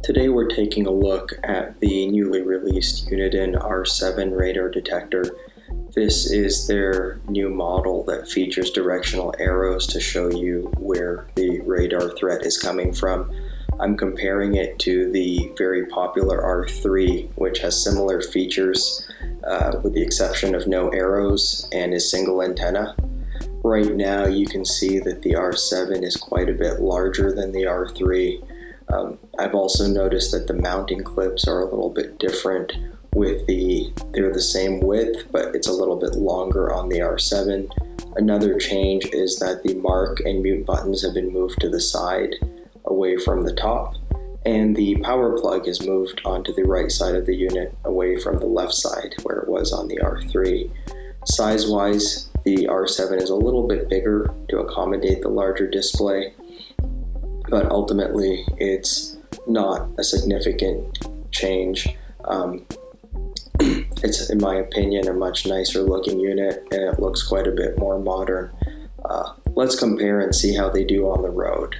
Today we're taking a look at the newly released Uniden R7 Radar Detector. This is their new model that features directional arrows to show you where the radar threat is coming from. I'm comparing it to the very popular R3, which has similar features with the exception of no arrows and is single antenna. Right now you can see that the R7 is quite a bit larger than the R3. I've also noticed that the mounting clips are a little bit different they're the same width, but it's a little bit longer on the R7. Another change is that the mark and mute buttons have been moved to the side away from the top, and the power plug is moved onto the right side of the unit away from the left side where it was on the R3. Size-wise, the R7 is a little bit bigger to accommodate the larger display, but ultimately it's not a significant change. It's, in my opinion, a much nicer looking unit, and it looks quite a bit more modern. Let's compare and see how they do on the road.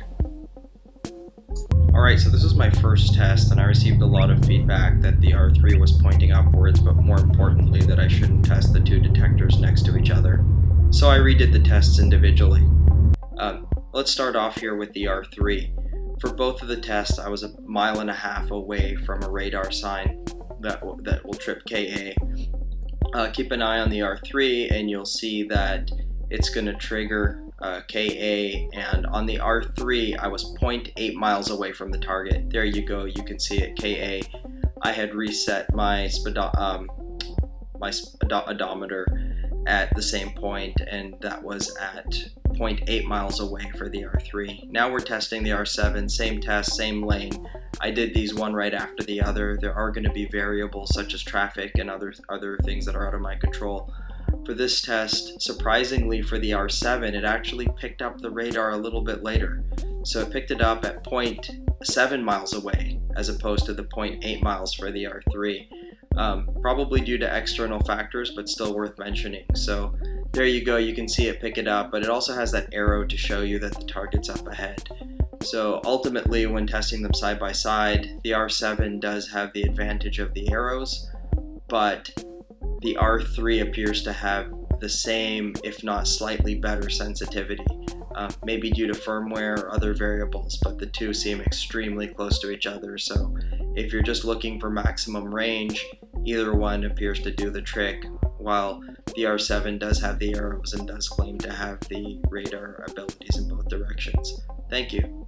Alright, so this is my first test, and I received a lot of feedback that the R3 was pointing upwards, but more importantly that I shouldn't test the two detectors next to each other. So I redid the tests individually. Let's start off here with the R3. For both of the tests, I was 1.5 miles away from a radar sign that will trip KA. Keep an eye on the R3 and you'll see that it's going to trigger KA, and on the R3 I was 0.8 miles away from the target. There you go, you can see it, KA. I had reset my odometer at the same point, and that was at 0.8 miles away for the R3. Now we're testing the R7, same test, same lane. I did these one right after the other. There are going to be variables such as traffic and other things that are out of my control. For this test, surprisingly for the R7, it actually picked up the radar a little bit later. So it picked it up at 0.7 miles away as opposed to the 0.8 miles for the R3. Probably due to external factors, but still worth mentioning. So there you go, you can see it pick it up, but it also has that arrow to show you that the target's up ahead. So ultimately, when testing them side by side, the R7 does have the advantage of the arrows, but the R3 appears to have the same, if not slightly better sensitivity, maybe due to firmware or other variables, but the two seem extremely close to each other. So if you're just looking for maximum range, either one appears to do the trick, while the R7 does have the arrows and does claim to have the radar abilities in both directions. Thank you.